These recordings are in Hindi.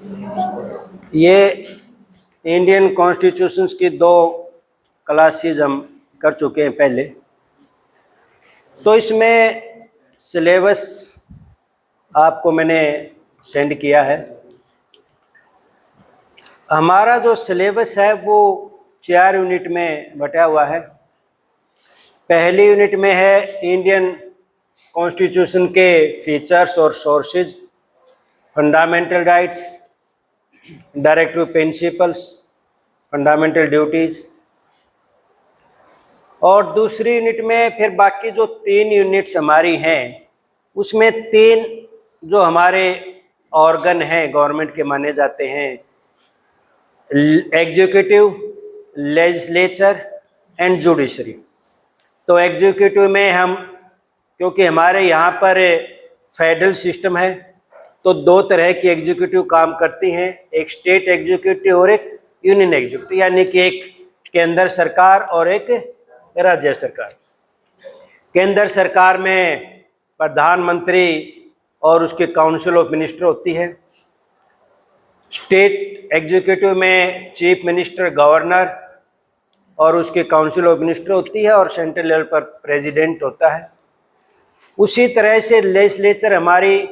ये इंडियन कॉन्स्टिट्यूशंस की 2 क्लासेस हम कर चुके हैं पहले। तो इसमें सिलेबस आपको मैंने सेंड किया है। हमारा जो सिलेबस है वो 4 यूनिट में बटा हुआ है। पहली यूनिट में है इंडियन कॉन्स्टिट्यूशन के फीचर्स और sources, fundamental rights, directive principles, fundamental duties. और दूसरी यूनिट में फिर बाकी जो 3 यूनिट्स हमारी हैं उसमें 3 जो हमारे ऑर्गन हैं गवर्नमेंट के माने जाते हैं, एग्जीक्यूटिव, लेजिस्लेचर एंड जुडिशरी। तो एग्जीक्यूटिव में हम, क्योंकि हमारे यहाँ पर फेडरल सिस्टम है तो 2 तरह की एग्जीक्यूटिव काम करती हैं, एक स्टेट एग्जीक्यूटिव और एक यूनियन एग्जीक्यूटिव, यानी कि एक केंद्र सरकार और एक राज्य सरकार। केंद्र सरकार में प्रधानमंत्री और उसके काउंसिल ऑफ मिनिस्टर होती है। स्टेट एग्जीक्यूटिव में चीफ मिनिस्टर, गवर्नर और उसके काउंसिल ऑफ मिनिस्टर होती है, और सेंट्रल लेवल पर प्रेसिडेंट होता है। उसी तरह से लेजिस्लेचर हमारी,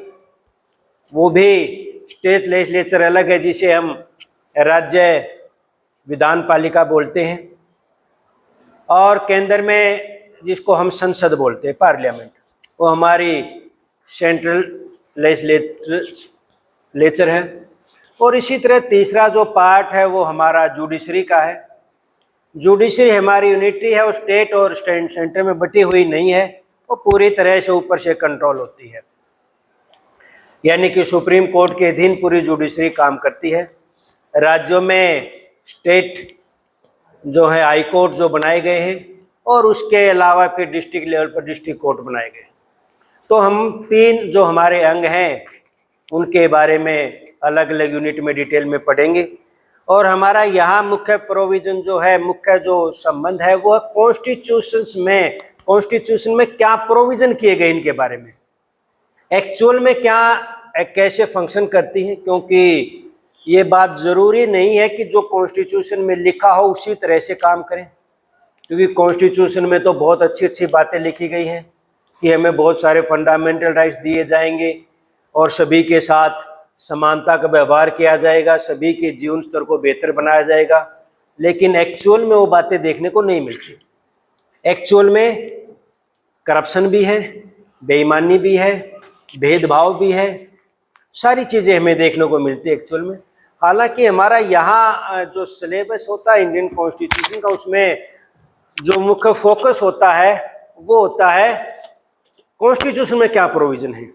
वो भी स्टेट लेजिस्लेचर अलग है जिसे हम राज्य विधान पालिका बोलते हैं, और केंद्र में जिसको हम संसद बोलते हैं, पार्लियामेंट, वो हमारी सेंट्रल लेजिस्लेचर है। और इसी तरह तीसरा जो पार्ट है वो हमारा जुडिशरी का है। जुडिशरी हमारी यूनिटी है, वो स्टेट और सेंटर में बटी हुई नहीं है, वो पूरी तरह से ऊपर से कंट्रोल होती है, यानी कि सुप्रीम कोर्ट के अधीन पूरी जुडिशरी काम करती है। राज्यों में स्टेट जो है हाई कोर्ट जो बनाए गए हैं, और उसके अलावा फिर डिस्ट्रिक्ट लेवल पर डिस्ट्रिक्ट कोर्ट बनाए गए। तो हम 3 जो हमारे अंग हैं उनके बारे में अलग अलग यूनिट में डिटेल में पढ़ेंगे। और हमारा यहाँ मुख्य प्रोविजन जो है, मुख्य जो संबंध है वो कॉन्स्टिट्यूशन में क्या प्रोविजन किए गए इनके बारे में, एक्चुअल में क्या कैसे फंक्शन करती हैं। क्योंकि ये बात ज़रूरी नहीं है कि जो कॉन्स्टिट्यूशन में लिखा हो उसी तरह से काम करें, क्योंकि कॉन्स्टिट्यूशन में तो बहुत अच्छी अच्छी बातें लिखी गई हैं कि हमें बहुत सारे फंडामेंटल राइट्स दिए जाएंगे और सभी के साथ समानता का व्यवहार किया जाएगा, सभी के जीवन स्तर को बेहतर बनाया जाएगा। लेकिन एक्चुअल में वो बातें देखने को नहीं मिलती। एक्चुअल में करप्शन भी है, बेईमानी भी है, भेदभाव भी है, सारी चीज़ें हमें देखने को मिलती है एक्चुअल में। हालांकि हमारा यहाँ जो सिलेबस होता है इंडियन कॉन्स्टिट्यूशन का, उसमें जो मुख्य फोकस होता है वो होता है कॉन्स्टिट्यूशन में क्या प्रोविजन है।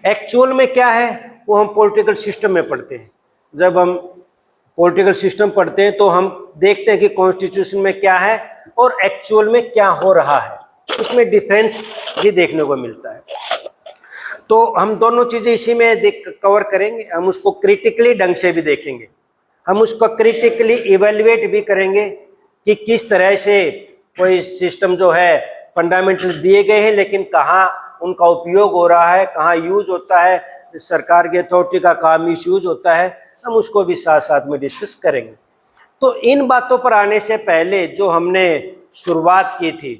एक्चुअल में क्या है वो हम पॉलिटिकल सिस्टम में पढ़ते हैं। जब हम पॉलिटिकल सिस्टम पढ़ते हैं तो हम देखते हैं कि कॉन्स्टिट्यूशन में क्या है और एक्चुअल में क्या हो रहा है, इसमें डिफरेंस भी देखने को मिलता है। तो हम दोनों चीज़ें इसी में कवर करेंगे। हम उसको क्रिटिकली ढंग से भी देखेंगे, हम उसको क्रिटिकली इवेल्युएट भी करेंगे कि किस तरह से कोई सिस्टम जो है फंडामेंटल दिए गए हैं, लेकिन कहाँ उनका उपयोग हो रहा है, कहाँ यूज होता है, सरकार की अथॉरिटी का कहाँ मिस यूज होता है, हम उसको भी साथ साथ में डिस्कस करेंगे। तो इन बातों पर आने से पहले जो हमने शुरुआत की थी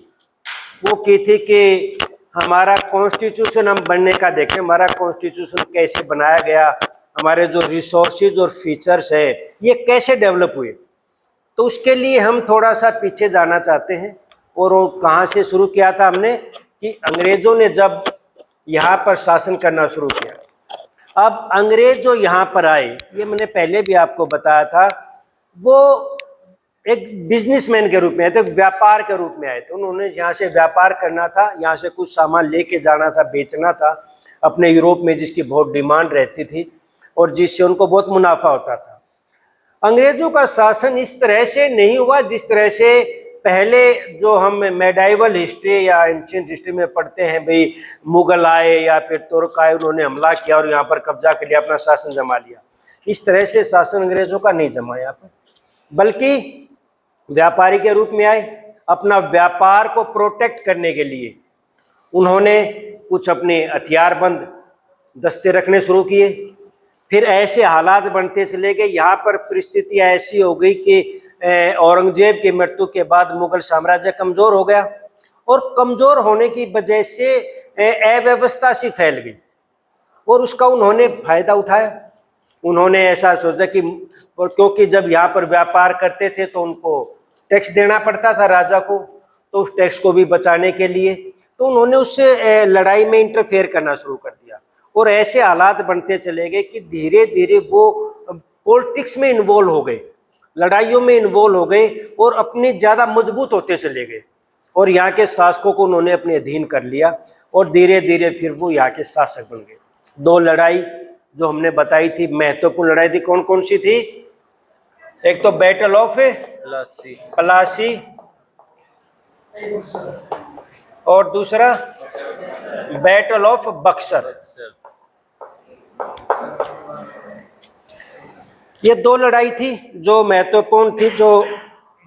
वो की थी कि हमारा कॉन्स्टिट्यूशन हम बनने का देखें, हमारा कॉन्स्टिट्यूशन कैसे बनाया गया, हमारे जो रिसोर्सेज और फीचर्स है ये कैसे डेवलप हुए। तो उसके लिए हम थोड़ा सा पीछे जाना चाहते हैं। और वो कहाँ से शुरू किया था हमने, कि अंग्रेजों ने जब यहाँ पर शासन करना शुरू किया। अब अंग्रेज जो यहाँ पर आए, ये मैंने पहले भी आपको बताया था, वो एक बिजनेसमैन के रूप में आए थे, व्यापार के रूप में आए थे। उन्होंने यहाँ से व्यापार करना था, यहाँ से कुछ सामान लेके जाना था, बेचना था अपने यूरोप में, जिसकी बहुत डिमांड रहती थी और जिससे उनको बहुत मुनाफा होता था। अंग्रेजों का शासन इस तरह से नहीं हुआ जिस तरह से पहले जो हम मेडाइवल हिस्ट्री या एंशिएंट हिस्ट्री में पढ़ते हैं, भाई मुगल आए या फिर तुर्क आए, उन्होंने हमला किया और यहाँ पर कब्जा के लिए अपना शासन जमा लिया। इस तरह से शासन अंग्रेजों का नहीं जमा यहाँ पर, बल्कि व्यापारी के रूप में आए। अपना व्यापार को प्रोटेक्ट करने के लिए उन्होंने कुछ अपने हथियारबंद दस्ते रखने शुरू किए, फिर ऐसे हालात बनते चले गए, यहाँ पर परिस्थितियाँ ऐसी हो गई कि औरंगजेब की मृत्यु के बाद मुगल साम्राज्य कमज़ोर हो गया, और कमज़ोर होने की वजह से अव्यवस्था सी फैल गई, और उसका उन्होंने फ़ायदा उठाया। उन्होंने ऐसा सोचा कि क्योंकि जब यहाँ पर व्यापार करते थे तो उनको टैक्स देना पड़ता था राजा को, तो उस टैक्स को भी बचाने के लिए तो उन्होंने उससे लड़ाई में इंटरफेयर करना शुरू कर दिया, और ऐसे हालात बनते चले गए कि धीरे धीरे वो पॉलिटिक्स में इन्वॉल्व हो गए, लड़ाइयों में इन्वॉल्व हो गए, और अपने ज़्यादा मजबूत होते चले गए, और यहाँ के शासकों को उन्होंने अपने अधीन कर लिया, और धीरे धीरे फिर वो यहाँ के शासक बन गए। दो लड़ाई जो हमने बताई थी, महत्वपूर्ण लड़ाई थी, कौन कौन सी थी? एक तो बैटल ऑफ प्लासी, और दूसरा बैटल ऑफ बक्सर। ये दो लड़ाई थी जो महत्वपूर्ण थी, जो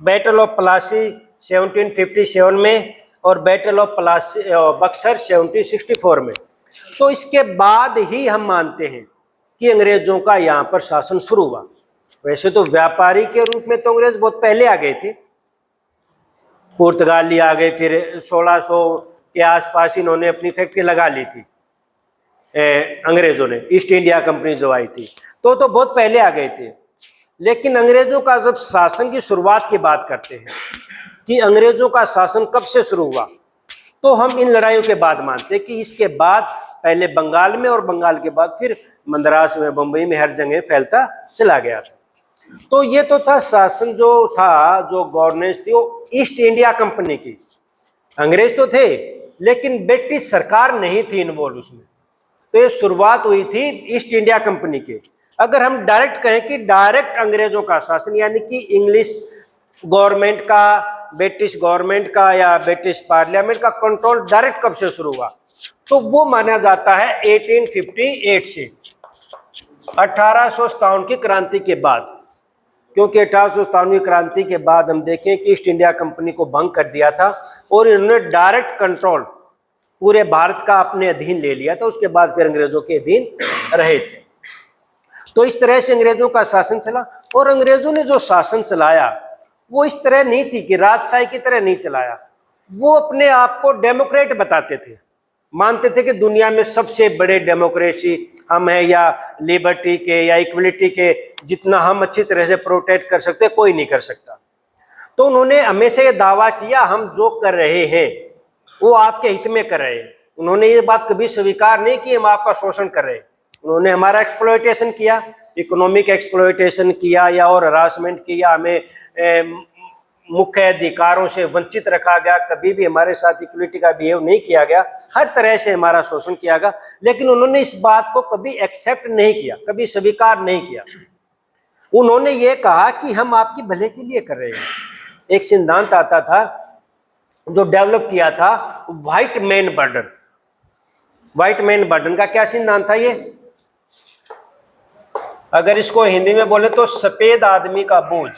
बैटल ऑफ प्लासी 1757 में और बैटल ऑफ प्लासी बक्सर 1764 में। तो इसके बाद ही हम मानते हैं कि अंग्रेजों का यहाँ पर शासन शुरू हुआ। वैसे तो व्यापारी के रूप में तो अंग्रेज बहुत पहले आ गए थे, पुर्तगाली आ गए, फिर 1600 के आसपास इन्होंने अपनी फैक्ट्री लगा ली थी अंग्रेजों ने, ईस्ट इंडिया कंपनी जो आई थी, तो बहुत पहले आ गए थे। लेकिन अंग्रेजों का जब शासन की शुरुआत की बात करते हैं कि अंग्रेजों का शासन कब से शुरू हुआ, तो हम इन लड़ाइयों के बाद मानते हैं कि इसके बाद पहले बंगाल में, और बंगाल के बाद फिर मद्रास में, बम्बई में, हर जगह फैलता चला गया था। तो ये तो था शासन जो था, जो गवर्नेंस थी वो ईस्ट इंडिया कंपनी की। अंग्रेज तो थे लेकिन ब्रिटिश सरकार नहीं थी इन्वॉल्व उसमें। तो ये शुरुआत हुई थी ईस्ट इंडिया कंपनी के। अगर हम डायरेक्ट कहें कि डायरेक्ट अंग्रेजों का शासन, यानी कि इंग्लिश गवर्नमेंट का, ब्रिटिश गवर्नमेंट का या ब्रिटिश पार्लियामेंट का कंट्रोल डायरेक्ट कब से शुरू हुआ, तो वो माना जाता है 1858 से, 1857 की क्रांति के बाद। क्योंकि 1857 की क्रांति के बाद हम देखें कि ईस्ट इंडिया कंपनी को भंग कर दिया था और इन्होंने डायरेक्ट कंट्रोल पूरे भारत का अपने अधीन ले लिया था। उसके बाद फिर अंग्रेजों के अधीन रहे थे। तो इस तरह से अंग्रेजों का शासन चला, और अंग्रेजों ने जो शासन चलाया वो इस तरह नहीं थी कि राजशाही की तरह नहीं चलाया। वो अपने आप को डेमोक्रेट बताते थे, मानते थे कि दुनिया में सबसे बड़े डेमोक्रेसी हम हैं, या लिबर्टी के या इक्वलिटी के जितना हम अच्छी तरह से प्रोटेक्ट कर सकते कोई नहीं कर सकता। तो उन्होंने हमेशा ये दावा किया हम जो कर रहे हैं वो आपके हित में कर रहे हैं। उन्होंने ये बात कभी स्वीकार नहीं की हम आपका शोषण कर रहे हैं। उन्होंने हमारा एक्सप्लॉयटेशन किया, इकोनॉमिक एक्सप्लॉयटेशन किया या और हरासमेंट किया, हमें मुख्य अधिकारों से वंचित रखा गया, कभी भी हमारे साथ इक्वलिटी का बिहेव नहीं किया गया, हर तरह से हमारा शोषण किया गया। लेकिन उन्होंने इस बात को कभी एक्सेप्ट नहीं किया, कभी स्वीकार नहीं किया। उन्होंने ये कहा कि हम आपकी भले के लिए कर रहे हैं। एक सिद्धांत आता था जो डेवलप किया था, white man burden. White man burden का क्या सिद्धांत था? ये अगर इसको हिंदी में बोले तो सफेद आदमी का बोझ।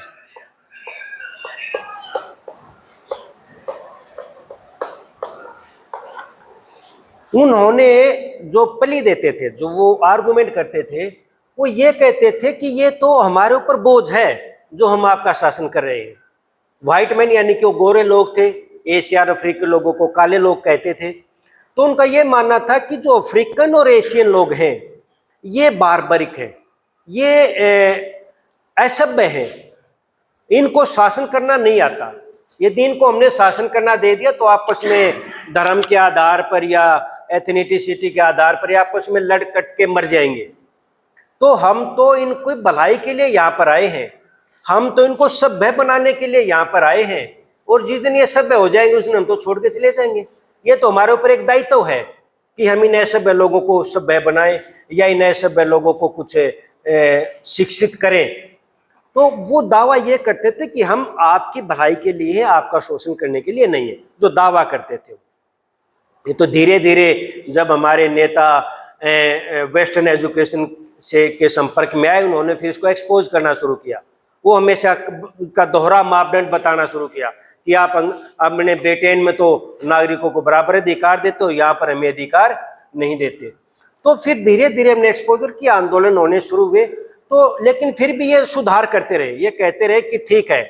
उन्होंने जो पली देते थे, जो वो आर्गुमेंट करते थे, वो ये कहते थे कि ये तो हमारे ऊपर बोझ है जो हम आपका शासन कर रहे हैं। व्हाइट मैन यानी कि वो गोरे लोग थे, एशियन अफ्रीकी लोगों को काले लोग कहते थे। तो उनका ये मानना था कि जो अफ्रीकन और एशियन लोग हैं ये बारबरिक हैं, ये असभ्य हैं, इनको शासन करना नहीं आता। यदि इनको हमने शासन करना दे दिया तो आपस में धर्म के आधार पर या एथनिसिटी के आधार पर या आपस में लड़ कट के मर जाएंगे। तो हम तो इनको भलाई के लिए यहाँ पर आए हैं, हम तो इनको सभ्य बनाने के लिए यहाँ पर आए हैं, और जिस दिन ये सभ्य हो जाएंगे उस दिन हम तो छोड़ के चले जाएंगे। ये तो हमारे ऊपर एक दायित्व है कि हम इन असभ्य लोगों को सभ्य बनाएं या इन असभ्य लोगों को कुछ शिक्षित करें। तो वो दावा ये करते थे कि हम आपकी भलाई के लिए है, आपका शोषण करने के लिए नहीं है, जो दावा करते थे। ये तो धीरे धीरे जब हमारे नेता वेस्टर्न एजुकेशन से के संपर्क में आए, उन्होंने फिर इसको एक्सपोज करना शुरू किया। वो हमेशा का दोहरा मापदंड बताना शुरू किया कि आप अपने ब्रिटेन में तो नागरिकों को बराबर अधिकार देते हो, यहाँ पर हमें अधिकार नहीं देते। तो फिर धीरे धीरे हमने एक्सपोजर किया, आंदोलन होने शुरू हुए। तो लेकिन फिर भी ये सुधार करते रहे, ये कहते रहे कि ठीक है,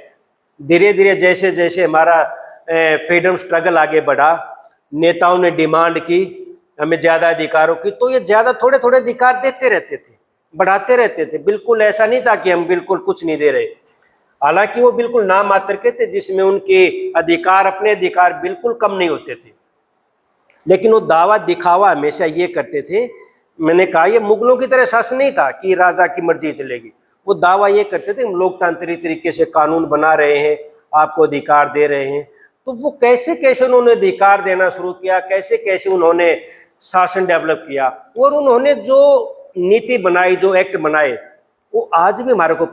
धीरे धीरे जैसे जैसे हमारा फ्रीडम स्ट्रगल आगे बढ़ा, नेताओं ने डिमांड की हमें ज़्यादा अधिकारों की, तो ये ज़्यादा थोड़े थोड़े अधिकार देते रहते थे, बढ़ाते रहते थे। बिल्कुल ऐसा नहीं था कि हम बिल्कुल कुछ नहीं दे रहे, हालांकि वो बिल्कुल नाम मात्र के थे जिसमें उनके अधिकार, अपने अधिकार बिल्कुल कम नहीं होते थे। लेकिन वो दावा दिखावा हमेशा ये करते थे, मैंने कहा ये मुगलों की तरह शासन नहीं था कि राजा की मर्जी चलेगी। वो दावा ये करते थे हम लोकतांत्रिक तरीके से कानून बना रहे हैं, आपको अधिकार दे रहे हैं। तो वो कैसे कैसे उन्होंने अधिकार देना शुरू किया, कैसे कैसे उन्होंने शासन डेवलप किया, और उन्होंने जो नीति बनाई, जो एक्ट बनाए, वो आज भी हमारे को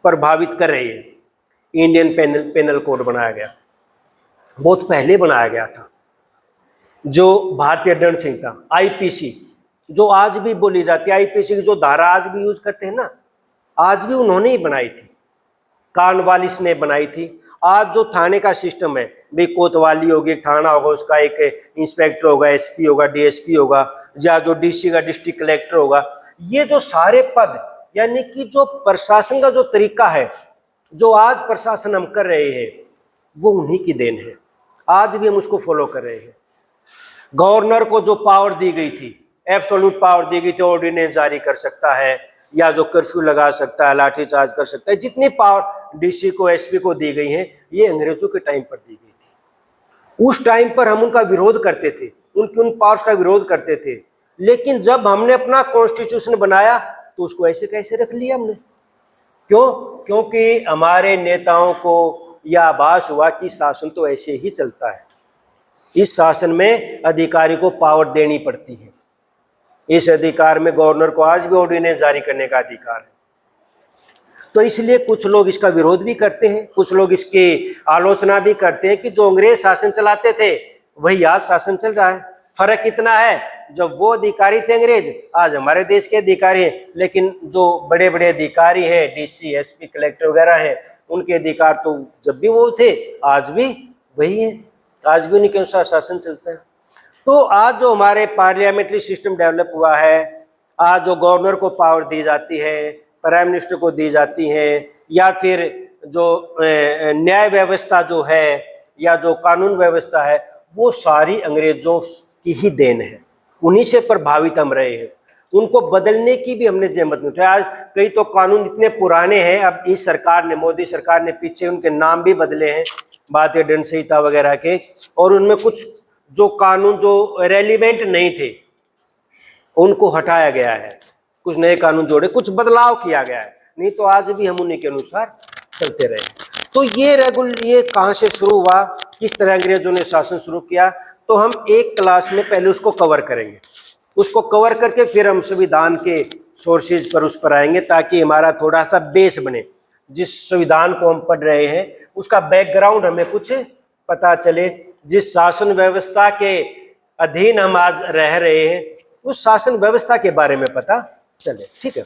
प्रभावित कर रही है। इंडियन पेनल कोड बनाया गया, बहुत पहले बनाया गया था। जो भारतीय दंड संहिता आईपीसी, जो आज भी बोली जाती है, आईपीसी की जो धारा आज भी यूज करते हैं ना, आज भी उन्होंने ही बनाई थी, कॉर्नवालिस ने बनाई थी। आज जो थाने का सिस्टम है, भाई कोतवाली होगी, थाना होगा, उसका एक इंस्पेक्टर होगा, एसपी होगा, डीएसपी होगा, या जो डीसी का डिस्ट्रिक्ट कलेक्टर होगा, ये जो सारे पद, यानी कि जो प्रशासन का जो तरीका है, जो आज प्रशासन हम कर रहे हैं, वो उन्हीं की देन है। आज भी हम उसको फॉलो कर रहे हैं। गवर्नर को जो पावर दी गई थी, एब्सोल्यूट पावर दी गई थी, ऑर्डिनेंस जारी कर सकता है, या जो कर्फ्यू लगा सकता है, लाठीचार्ज कर सकता है, जितनी पावर डीसी को, एसपी को दी गई है, ये अंग्रेजों के टाइम पर दी गई थी। उस टाइम पर हम उनका विरोध करते थे, उनकी उन पावर्स का विरोध करते थे। लेकिन जब हमने अपना कॉन्स्टिट्यूशन बनाया तो उसको ऐसे कैसे रख लिया हमने। क्यों? क्योंकि हमारे नेताओं को यह आभास हुआ कि शासन तो ऐसे ही चलता है, इस शासन में अधिकारी को पावर देनी पड़ती है। इस अधिकार में गवर्नर को आज भी ऑर्डिनेंस जारी करने का अधिकार है। तो इसलिए कुछ लोग इसका विरोध भी करते हैं, कुछ लोग इसकी आलोचना भी करते हैं कि जो अंग्रेज शासन चलाते थे वही आज शासन चल रहा है। फर्क इतना है, जब वो अधिकारी थे अंग्रेज, आज हमारे देश के अधिकारी हैं, लेकिन जो बड़े बड़े अधिकारी हैं, डीसी, एसपी, कलेक्टर वगैरह हैं, उनके अधिकार तो जब भी वो थे आज भी वही है, आज भी उन्हीं के अनुसार शासन चलता है। तो आज जो हमारे पार्लियामेंट्री सिस्टम डेवलप हुआ है, आज जो गवर्नर को पावर दी जाती है, प्राइम मिनिस्टर को दी जाती है, या फिर जो न्याय व्यवस्था जो है, या जो कानून व्यवस्था है, वो सारी अंग्रेजों की ही देन है। उन्हीं से प्रभावित हम रहे हैं, उनको बदलने की भी हमने जहमत नहीं उठाई। आज कई तो कानून इतने पुराने हैं, अब इस सरकार ने, मोदी सरकार ने पीछे उनके नाम भी बदले हैं, भारतीय दंड संहिता वगैरह के, और उनमें कुछ जो कानून जो रेलिवेंट नहीं थे उनको हटाया गया है, कुछ नए कानून जोड़े, कुछ बदलाव किया गया है, नहीं तो आज भी हम उन्हीं के अनुसार चलते रहे। तो ये कहाँ से शुरू हुआ, किस तरह अंग्रेजों ने शासन शुरू किया, तो हम एक क्लास में पहले उसको कवर करेंगे। उसको कवर करके फिर हम संविधान के सोर्सेज पर उस पर आएंगे, ताकि हमारा थोड़ा सा बेस बने। जिस संविधान को हम पढ़ रहे हैं उसका बैकग्राउंड हमें कुछ पता चले, जिस शासन व्यवस्था के अधीन हम आज रह रहे हैं उस शासन व्यवस्था के बारे में पता चले। ठीक है,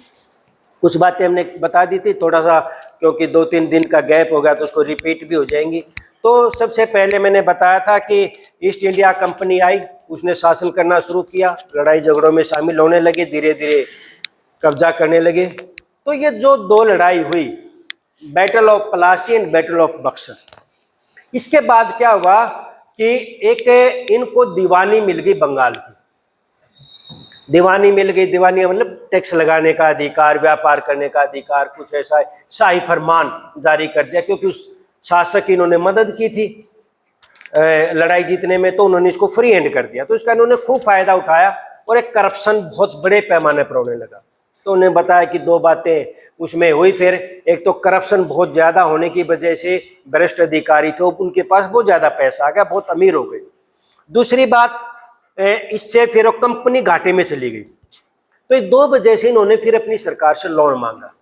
कुछ बातें हमने बता दी थी, थोड़ा सा क्योंकि 2-3 दिन का गैप हो गया तो उसको रिपीट भी हो जाएंगी। तो सबसे पहले मैंने बताया था कि ईस्ट इंडिया कंपनी आई, उसने शासन करना शुरू किया, लड़ाई झगड़ों में शामिल होने लगे, धीरे धीरे कब्जा करने लगे। तो ये जो 2 लड़ाई हुई, battle of Plassey and battle of Buxar, इसके बाद क्या हुआ कि एक इनको दीवानी मिल गई, बंगाल की दीवानी मिल गई। दीवानी मतलब टैक्स लगाने का अधिकार, व्यापार करने का अधिकार, कुछ ऐसा शाही फरमान जारी कर दिया, क्योंकि उस शासक की इन्होंने मदद की थी लड़ाई जीतने में, तो उन्होंने इसको फ्री हैंड कर दिया। तो इसका इन्होंने खूब फायदा उठाया और एक करप्शन बहुत बड़े पैमाने पर होने लगा। तो उन्हें बताया कि 2 बातें उसमें हुई। फिर एक तो करप्शन बहुत ज़्यादा होने की वजह से वरिष्ठ अधिकारी थे, उनके पास बहुत ज़्यादा पैसा आ गया, बहुत अमीर हो गए। दूसरी बात, इससे फिर वो कंपनी घाटे में चली गई। तो ये 2 वजह से इन्होंने फिर अपनी सरकार से लोन मांगा।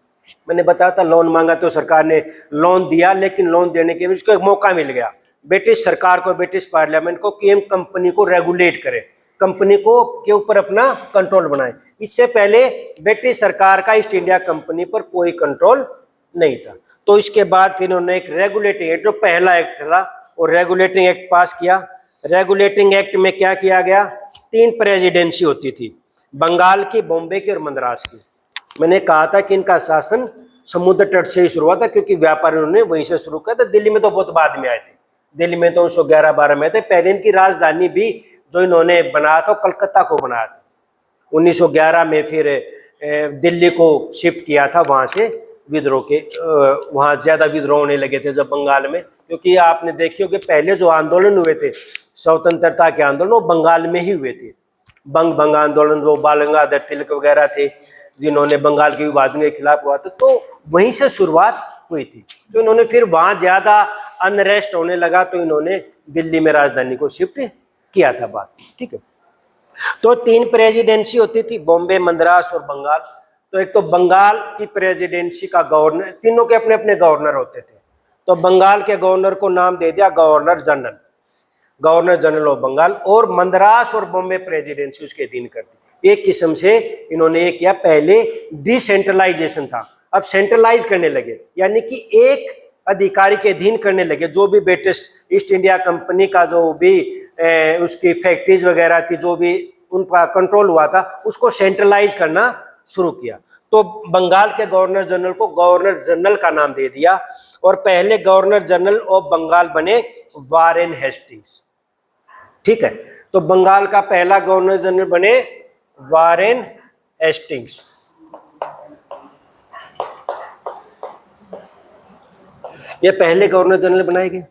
मैंने बताया था लोन मांगा तो सरकार ने लोन दिया, लेकिन लोन देने के भी उसको एक मौका मिल गया ब्रिटिश सरकार को, ब्रिटिश पार्लियामेंट को, कि हम कंपनी को रेगुलेट करें, कंपनी को के ऊपर अपना कंट्रोल बनाए। इससे पहले ब्रिटिश सरकार का ईस्ट इंडिया कंपनी पर कोई कंट्रोल नहीं था। तो इसके बाद फिर उन्होंने एक रेगुलेटिंग एक्ट, जो पहला एक्ट था, और रेगुलेटिंग एक्ट पास किया। रेगुलेटिंग एक्ट में क्या किया गया, 3 प्रेसिडेंसी होती थी, बंगाल की, बॉम्बे की और मद्रास की। मैंने कहा था कि इनका शासन समुद्र तट से ही शुरू हुआ था, क्योंकि व्यापार उन्होंने वहीं से शुरू किया था। दिल्ली में तो बहुत बाद में आए थे, दिल्ली में तो 1911-12 में थे। पहले इनकी राजधानी भी जो इन्होंने बनाया था कलकत्ता को बनाया था। 1911 में फिर दिल्ली को शिफ्ट किया था, वहाँ से विद्रोह के वहाँ ज़्यादा विद्रोह होने लगे थे जब बंगाल में, क्योंकि आपने देखी हो कि पहले जो आंदोलन हुए थे स्वतंत्रता के आंदोलन, वो बंगाल में ही हुए थे। बंग आंदोलन, वो बाल गंगाधर तिलक वगैरह थे जिन्होंने बंगाल के विभाजन के खिलाफ हुआ था, तो वहीं से शुरुआत हुई थी। तो इन्होंने फिर वहाँ ज़्यादा अनरेस्ट होने लगा तो इन्होंने दिल्ली में राजधानी को शिफ्ट किया था बाद में, ठीक है। तो 3 प्रेसिडेंसी होती थी, बॉम्बे, मद्रास और बंगाल। तो एक तो बंगाल की प्रेसिडेंसी का गवर्नर, तीनों के अपने अपने गवर्नर होते थे। तो बंगाल के गवर्नर को नाम दे दिया governor general, governor general of Bengal. और मद्रास और बॉम्बे प्रेसिडेंसी उसके अधीन कर दी। एक किस्म से इन्होंने ये किया, पहले डिसेंट्रलाइजेशन था, अब सेंट्रलाइज करने लगे, यानी कि एक अधिकारी के अधीन करने लगे। जो भी ब्रिटिश ईस्ट इंडिया कंपनी का जो भी उसकी फैक्ट्रीज वगैरह थी, जो भी उनका कंट्रोल हुआ था, उसको सेंट्रलाइज करना शुरू किया। तो बंगाल के गवर्नर जनरल को गवर्नर जनरल का नाम दे दिया। और पहले गवर्नर जनरल ऑफ बंगाल बने वारेन हेस्टिंग्स, ठीक है। तो बंगाल का पहला गवर्नर जनरल बने वारेन हेस्टिंग्स। ये पहले गवर्नर जनरल बनाए गए।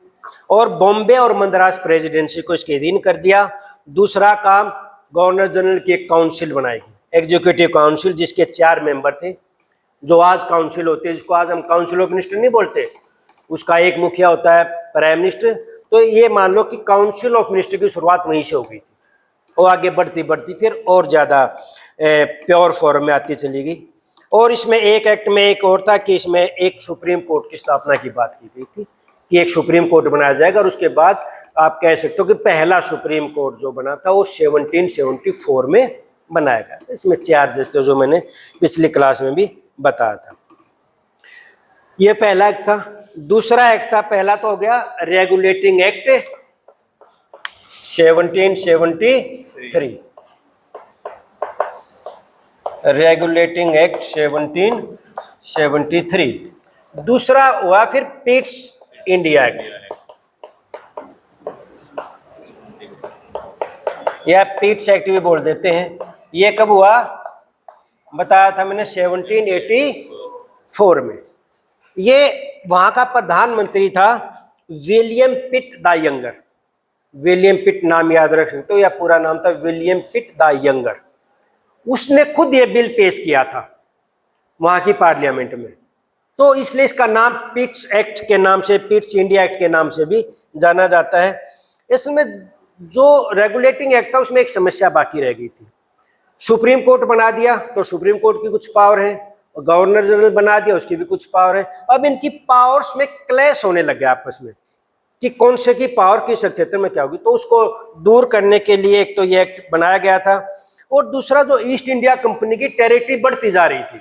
और बॉम्बे और मद्रास प्रेसिडेंसी को इसके अधीन कर दिया। दूसरा काम, गवर्नर जनरल की एक काउंसिल बनाई गई, एग्जीक्यूटिव काउंसिल, जिसके 4 मेंबर थे, जो आज काउंसिल होती है, जिसको आज हम काउंसिल ऑफ मिनिस्टर नहीं बोलते। उसका एक मुखिया होता है प्राइम मिनिस्टर। तो ये मान लो कि काउंसिल ऑफ मिनिस्टर की शुरुआत वहीं से हो गई थी, और आगे बढ़ती बढ़ती फिर और ज़्यादा प्योर फॉर्म में आती चली गई। और इसमें एक एक्ट में एक और था कि इसमें एक सुप्रीम कोर्ट की स्थापना की बात की गई थी कि एक सुप्रीम कोर्ट बनाया जाएगा। और उसके बाद आप कह सकते हो कि पहला सुप्रीम कोर्ट जो बना था वो 1774 में बनाया गया। इसमें 4 जज थे, जो मैंने पिछली क्लास में भी बताया था। ये पहला एक्ट था। दूसरा एक्ट था, पहला तो हो गया रेगुलेटिंग एक्ट 1773, रेगुलेटिंग एक्ट 1773। दूसरा हुआ फिर पिट्स इंडिया एक्ट, या पिट्स एक्ट भी बोल देते हैं। ये कब हुआ बताया था मैंने, 1784 में। ये वहां का प्रधानमंत्री था William Pitt the Younger. William Pitt नाम याद रख सकते हो, या पूरा नाम था विलियम पिट द यंगर। उसने खुद ये बिल पेश किया था वहां की पार्लियामेंट में। तो इसलिए इसका नाम पिट्स एक्ट के नाम से, पिट्स इंडिया एक्ट के नाम से भी जाना जाता है। इसमें जो रेगुलेटिंग एक्ट था उसमें एक समस्या बाकी रह गई थी। सुप्रीम कोर्ट बना दिया तो सुप्रीम कोर्ट की कुछ पावर है, और गवर्नर जनरल बना दिया उसकी भी कुछ पावर है। अब इनकी पावर्स में क्लैश होने लगे आपस में कि कौन से की पावर किस क्षेत्र में क्या होगी। तो उसको दूर करने के लिए एक तो ये एक्ट बनाया गया था, और दूसरा जो ईस्ट इंडिया कंपनी की टेरिटरी बढ़ती जा रही थी,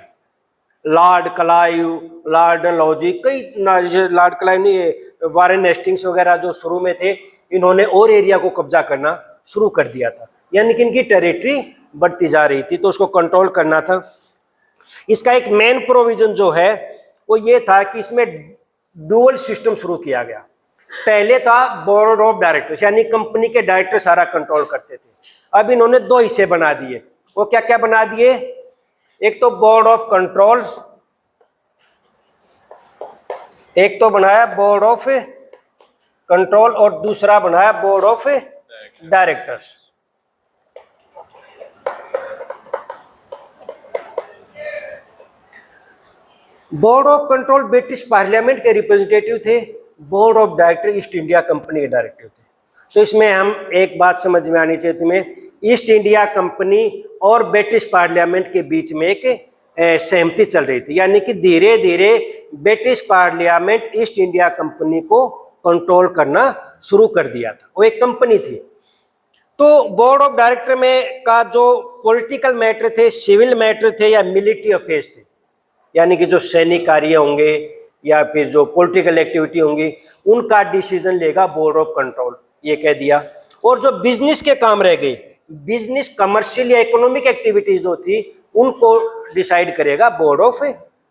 लॉर्ड क्लाइव, लॉर्ड डलहौजी, कई लॉर्ड क्लाइव नहीं, वारेन हेस्टिंग्स वगैरह जो शुरू में थे, इन्होंने और एरिया को कब्जा करना शुरू कर दिया था। यानी कि इनकी टेरिटरी बढ़ती जा रही थी, तो उसको कंट्रोल करना था। इसका एक मेन प्रोविजन जो है वो ये था कि इसमें डुअल सिस्टम शुरू किया गया। पहले था बोर्ड ऑफ डायरेक्टर्स, यानी कंपनी के डायरेक्टर सारा कंट्रोल करते थे। अब इन्होंने 2 हिस्से बना दिए। वो क्या क्या बना दिए, एक तो बोर्ड ऑफ कंट्रोल, एक तो बनाया बोर्ड ऑफ कंट्रोल, और दूसरा बनाया board of directors. Board of control British parliament के रिप्रेजेंटेटिव थे, board of director east India company के डायरेक्टर थे। तो इसमें हम एक बात समझ में आनी चाहिए तुम्हें, ईस्ट इंडिया कंपनी और ब्रिटिश पार्लियामेंट के बीच में एक सहमति चल रही थी। यानी कि धीरे धीरे British parliament east India company को कंट्रोल करना शुरू कर दिया था। वो एक कंपनी थी। तो बोर्ड ऑफ डायरेक्टर में का जो पॉलिटिकल मैटर थे, सिविल मैटर थे, या मिलिट्री अफेयर्स थे, यानी कि जो सैनिक कार्य होंगे या फिर जो पॉलिटिकल एक्टिविटी होंगी, उनका डिसीजन लेगा बोर्ड ऑफ कंट्रोल, ये कह दिया। और जो बिजनेस के काम रह गए, बिजनेस, कमर्शियल या इकोनॉमिक एक्टिविटीज जो थी उनको डिसाइड करेगा बोर्ड ऑफ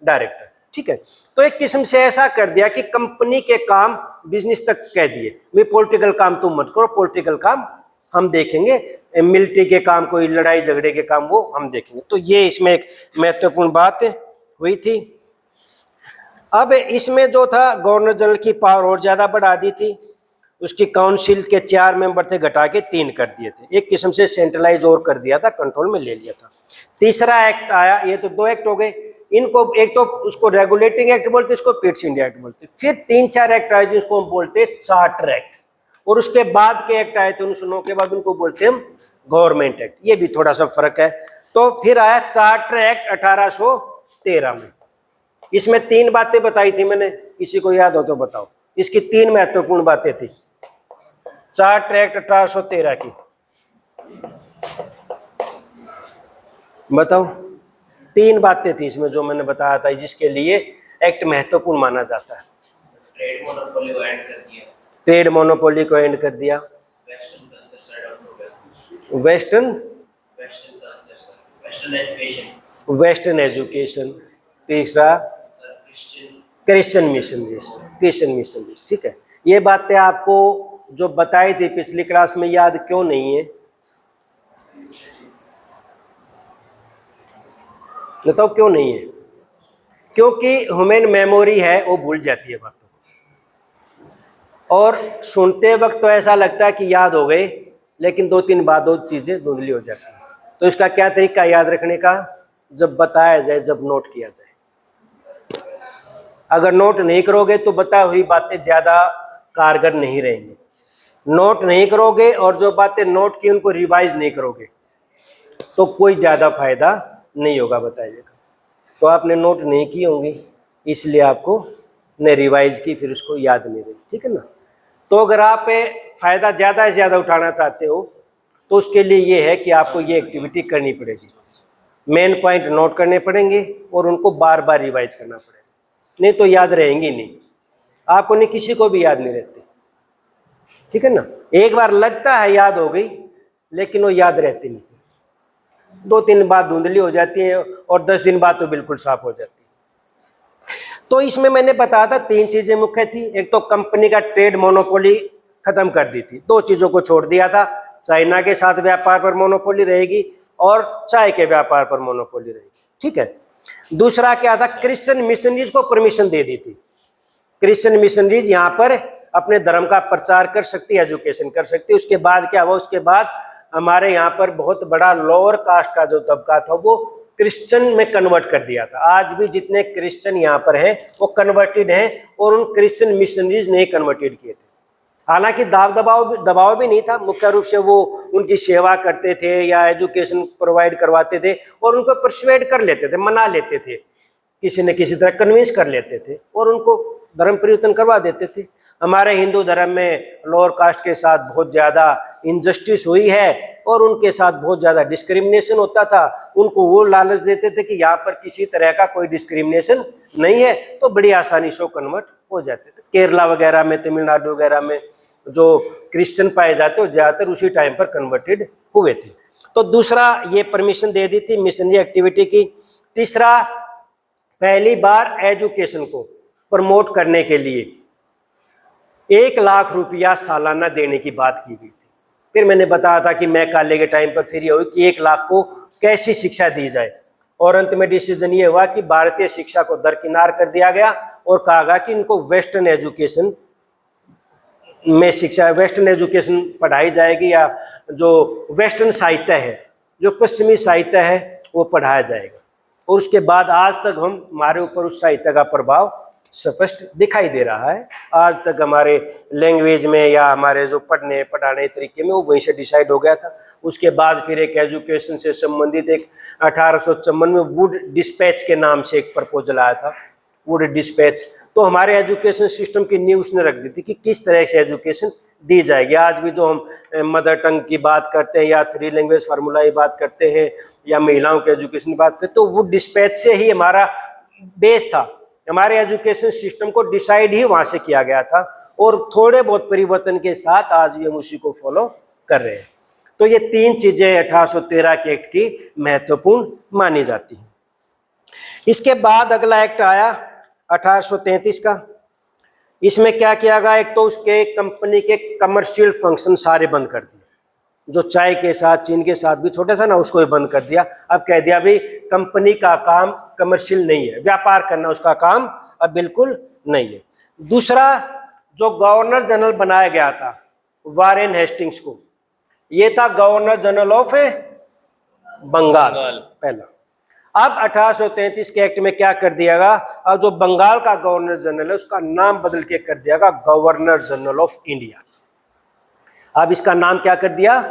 डायरेक्टर। ठीक है, तो एक किस्म से ऐसा कर दिया कि कंपनी के काम बिजनेस तक कह दिए, भाई पॉलिटिकल काम तुम मत करो, पॉलिटिकल काम हम देखेंगे, मिलिट्री के काम, कोई लड़ाई झगड़े के काम वो हम देखेंगे। तो ये इसमें एक महत्वपूर्ण बात हुई थी। अब इसमें जो था गवर्नर जनरल की पावर और ज्यादा बढ़ा दी थी, उसकी काउंसिल के 4 मेंबर थे घटा के 3 कर दिए थे, एक किस्म से सेंट्रलाइज और कर दिया था, कंट्रोल में ले लिया था। तीसरा एक्ट आया, ये तो 2 एक्ट हो गए, इनको एक तो उसको रेगुलेटिंग एक्ट बोलते, इसको पिट्स इंडिया एक्ट बोलते। फिर 3-4 एक्ट आए जिसको हम बोलते चार्टर एक्ट, और उसके बाद के एक्ट आए थे 1909 के बाद, उनको बोलते हम गवर्नमेंट एक्ट। ये भी थोड़ा सा फर्क है। तो फिर आया चार्टर एक्ट 1813 में, इसमें 3 बातें बताई थी मैंने, किसी को याद हो तो बताओ। इसकी 3 महत्वपूर्ण बातें थी चार्टर एक्ट 1813 की, बताओ। 3 बातें थी इसमें जो मैंने बताया था जिसके लिए एक्ट महत्वपूर्ण माना जाता है। ट्रेड मोनोपोली को एंड कर दिया, ट्रेड मोनोपोली को एंड कर दिया, वेस्टर्न एजुकेशन, तीसरा क्रिश्चियन मिशनरीज। ठीक है, ये बातें आपको जो बताई थी पिछली क्लास में याद क्यों नहीं है, बताओ क्यों नहीं है? क्योंकि ह्यूमन मेमोरी है, वो भूल जाती है बातों को, और सुनते वक्त तो ऐसा लगता है कि याद हो गए, लेकिन 2-3 बार 2 चीजें धुंधली हो जाती है। तो इसका क्या तरीका याद रखने का? जब बताया जाए, जब नोट किया जाए। अगर नोट नहीं करोगे तो बताई हुई बातें ज्यादा कारगर नहीं रहेंगी। नोट नहीं करोगे और जो बातें नोट की उनको रिवाइज नहीं करोगे तो कोई ज्यादा फायदा नहीं होगा बताइएगा। तो आपने नोट नहीं की होंगी, इसलिए आपको ने रिवाइज की, फिर उसको याद नहीं रही। ठीक है ना? तो अगर आप फायदा ज्यादा से ज्यादा उठाना चाहते हो तो उसके लिए ये है कि आपको ये एक्टिविटी करनी पड़ेगी। मेन पॉइंट नोट करने पड़ेंगे और उनको बार बार रिवाइज करना पड़ेगा, नहीं तो याद रहेंगी नहीं, आपको नहीं, किसी को भी याद नहीं रहती। ठीक है ना? एक बार लगता है याद हो गई, लेकिन वो याद रहती नहीं, 2-3 बाद धुंधली हो जाती है और 10 दिन बाद तो बिल्कुल साफ हो जाती है। तो इसमें मैंने बताया था 3 चीजें मुख्य थी। एक तो कंपनी का ट्रेड मोनोपोली खत्म कर दी थी, 2 चीजों को छोड़ दिया था, चाइना के साथ व्यापार पर मोनोपोली रहेगी और चाय के व्यापार पर मोनोपोली रहेगी। ठीक है। दूसरा क्या था? क्रिश्चियन मिशनरीज को परमिशन दे दी थी। क्रिश्चियन मिशनरीज यहाँ पर अपने धर्म का प्रचार कर सकती, एजुकेशन कर सकती। उसके बाद क्या हुआ? उसके बाद हमारे यहाँ पर बहुत बड़ा लोअर कास्ट का जो तबका था वो क्रिश्चियन में कन्वर्ट कर दिया था। आज भी जितने क्रिश्चियन यहाँ पर हैं वो कन्वर्टेड हैं, और उन क्रिश्चियन मिशनरीज ने कन्वर्टेड किए थे। हालांकि दबाव भी नहीं था, मुख्य रूप से वो उनकी सेवा करते थे या एजुकेशन प्रोवाइड करवाते थे और उनको परसुएड कर लेते थे, मना लेते थे, किसी न किसी तरह कन्विंस कर लेते थे और उनको धर्म परिवर्तन करवा देते थे। हमारे हिंदू धर्म में लोअर कास्ट के साथ बहुत ज़्यादा इनजस्टिस हुई है और उनके साथ बहुत ज़्यादा डिस्क्रिमिनेशन होता था। उनको वो लालच देते थे कि यहाँ पर किसी तरह का कोई डिस्क्रिमिनेशन नहीं है, तो बड़ी आसानी से कन्वर्ट हो जाते थे। केरला वगैरह में, तमिलनाडु वगैरह में जो क्रिश्चियन पाए जाते हो ज़्यादातर उसी टाइम पर कन्वर्टेड हुए थे। तो दूसरा ये परमिशन दे दी थी मिशनरी एक्टिविटी की। तीसरा, पहली बार एजुकेशन को प्रमोट करने के लिए 1 लाख रुपया सालाना देने की बात की गई थी। फिर मैंने बताया था कि मैकाले के टाइम पर फिर ये हुई कि 1 लाख को कैसी शिक्षा दी जाए, और अंत में डिसीजन ये हुआ कि भारतीय शिक्षा को दरकिनार कर दिया गया और कहा गया कि इनको वेस्टर्न एजुकेशन में शिक्षा, वेस्टर्न एजुकेशन पढ़ाई जाएगी, या जो वेस्टर्न साहित्य है, जो पश्चिमी साहित्य है वो पढ़ाया जाएगा। और उसके बाद आज तक हमारे ऊपर उस साहित्य का प्रभाव स्पष्ट दिखाई दे रहा है। आज तक हमारे लैंग्वेज में या हमारे जो पढ़ाने तरीके में वो वहीं से डिसाइड हो गया था। उसके बाद फिर एक एजुकेशन से संबंधित एक 1854 में वुड डिस्पैच के नाम से एक प्रपोजल आया था, वुड डिस्पैच। तो हमारे एजुकेशन सिस्टम की नींव उसने रख दी थी कि किस तरह से एजुकेशन दी जाएगी। आज भी जो हम मदर टंग की बात करते हैं या 3 लैंग्वेज फार्मूला की बात करते हैं या महिलाओं के एजुकेशन की बात करते हैं, तो वुड डिस्पैच से ही हमारा बेस था। हमारे एजुकेशन सिस्टम को डिसाइड ही वहां से किया गया था और थोड़े बहुत परिवर्तन के साथ आज भी हम उसी को फॉलो कर रहे हैं। तो ये 3 चीजें 1813 के एक्ट की महत्वपूर्ण मानी जाती हैं। इसके बाद अगला एक्ट आया 1833 का। इसमें क्या किया गया, एक तो उसके कंपनी के कमर्शियल फंक्शन सारे बंद कर दिए। जो चाय के साथ, चीन के साथ भी छोटा था ना, उसको भी बंद कर दिया। अब कह दिया भाई कंपनी का काम कमर्शियल नहीं है, व्यापार करना उसका काम अब बिल्कुल नहीं है। दूसरा, जो गवर्नर जनरल बनाया गया था वारेन हेस्टिंग्स को, ये था गवर्नर जनरल ऑफ बंगाल पहला। अब 1833 के एक्ट में क्या कर दिया गया, अब जो बंगाल का गवर्नर जनरल है उसका नाम बदल के कर दिया गया गवर्नर जनरल ऑफ इंडिया। अब इसका नाम क्या कर दिया,